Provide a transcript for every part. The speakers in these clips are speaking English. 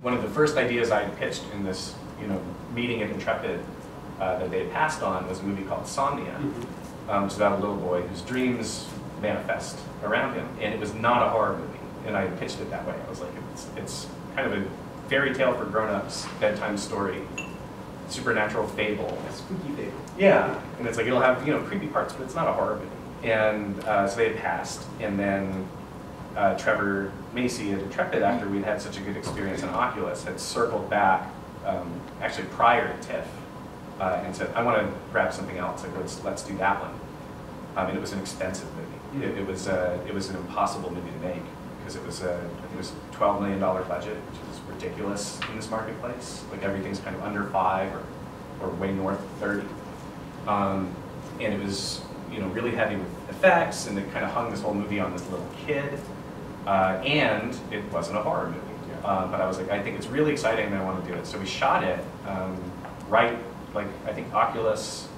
One of the first ideas I pitched in this, meeting at Intrepid that they had passed on was a movie called SOMNIA, which is about a little boy whose dreams manifest around him, and it was not a horror movie. And I pitched it that way. I was like, it's kind of a fairy tale for grown-ups, bedtime story, supernatural fable. A spooky fable. Yeah, and it's like it'll have creepy parts, but it's not a horror movie. And so they had passed, and then Trevor Macy at Intrepid, after we'd had such a good experience in Oculus, had circled back, actually prior to TIFF, and said, I want to grab something else. Like let's do that one. And it was an expensive movie. It was an impossible movie to make because it was I think it was a $12 million budget, which is ridiculous in this marketplace. Like everything's kind of under 5 or way north of 30. And it was really heavy with effects, and it kind of hung this whole movie on this little kid. And it wasn't a horror movie. But I was like, I think it's really exciting and I want to do it. So we shot it I think Oculus,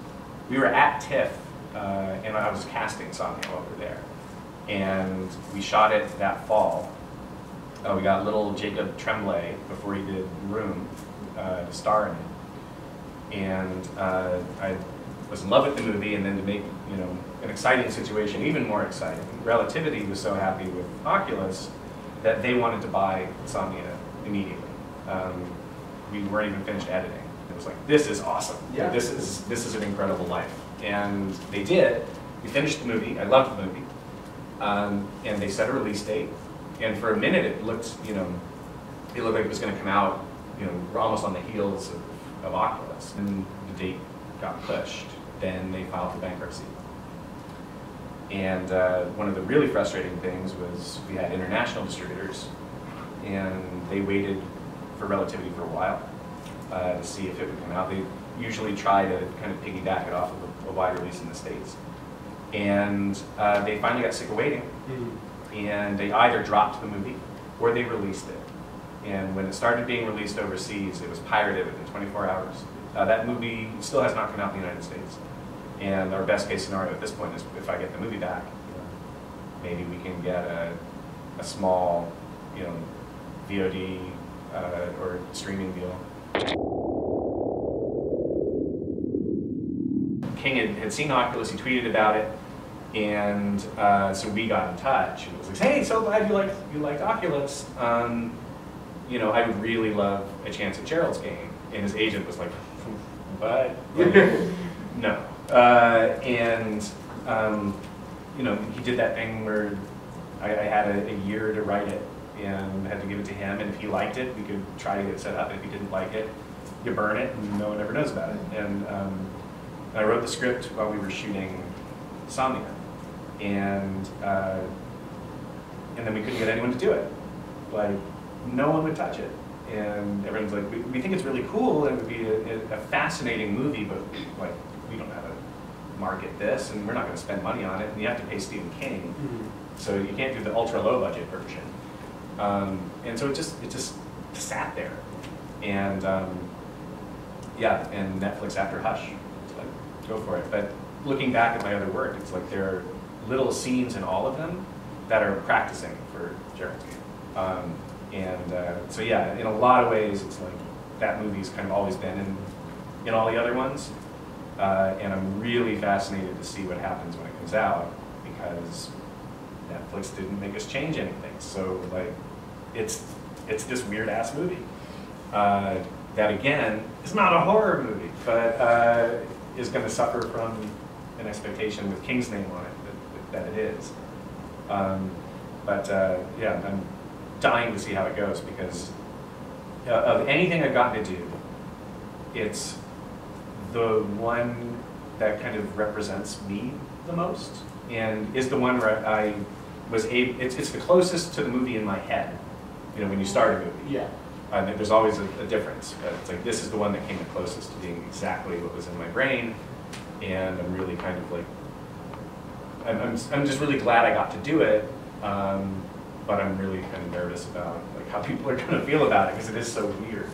we were at TIFF, and I was casting SOMNIA over there. And we shot it that fall. We got little Jacob Tremblay before he did Room to star in it. And I was in love with the movie, and then to make an exciting situation even more exciting, Relativity was so happy with Oculus that they wanted to buy SOMNIA immediately. We weren't even finished editing. It was like, this is awesome. Yeah. This is an incredible life. And they did. We finished the movie. I loved the movie. And they set a release date. And for a minute, it looked like it was going to come out, almost on the heels of Oculus. And the date got pushed. Then they filed for bankruptcy. And one of the really frustrating things was we had international distributors, and they waited for Relativity for a while to see if it would come out. They usually try to kind of piggyback it off of a wide release in the States. And they finally got sick of waiting, and they either dropped the movie or they released it. And when it started being released overseas, it was pirated within 24 hours. That movie still has not come out in the United States. And our best case scenario at this point is if I get the movie back, maybe we can get a small, VOD or streaming deal. King had seen Oculus, he tweeted about it, and so we got in touch. And it was like, hey, so glad you liked Oculus. I would really love a chance at Gerald's game. And his agent was like, what? No. He did that thing where I had a year to write it and had to give it to him, and if he liked it, we could try to get it set up. If he didn't like it, you burn it and no one ever knows about it. And I wrote the script while we were shooting SOMNIA, and then we couldn't get anyone to do it. Like, no one would touch it. And everyone's like, we think it's really cool, and it would be a fascinating movie, but like, we don't know how to market this, and we're not going to spend money on it, and you have to pay Stephen King, so you can't do the ultra low budget version. And so it just sat there, and and Netflix after Hush, it's like, go for it. But looking back at my other work, it's like there are little scenes in all of them that are practicing for Gerald's game. So yeah, in a lot of ways, it's like that movie's kind of always been in all the other ones. And I'm really fascinated to see what happens when it comes out, because Netflix didn't make us change anything. So like, it's this weird ass movie that again is not a horror movie, but is going to suffer from an expectation with King's name on it that it is. Yeah, I'm dying to see how it goes, because of anything I've gotten to do, it's the one that kind of represents me the most, and is the one where I was able, it's the closest to the movie in my head, when you start a movie. Yeah. There's always a difference, but it's like, this is the one that came the closest to being exactly what was in my brain, and I'm really kind of like, I'm just really glad I got to do it, but I'm really kind of nervous about like how people are going to feel about it, because it is so weird.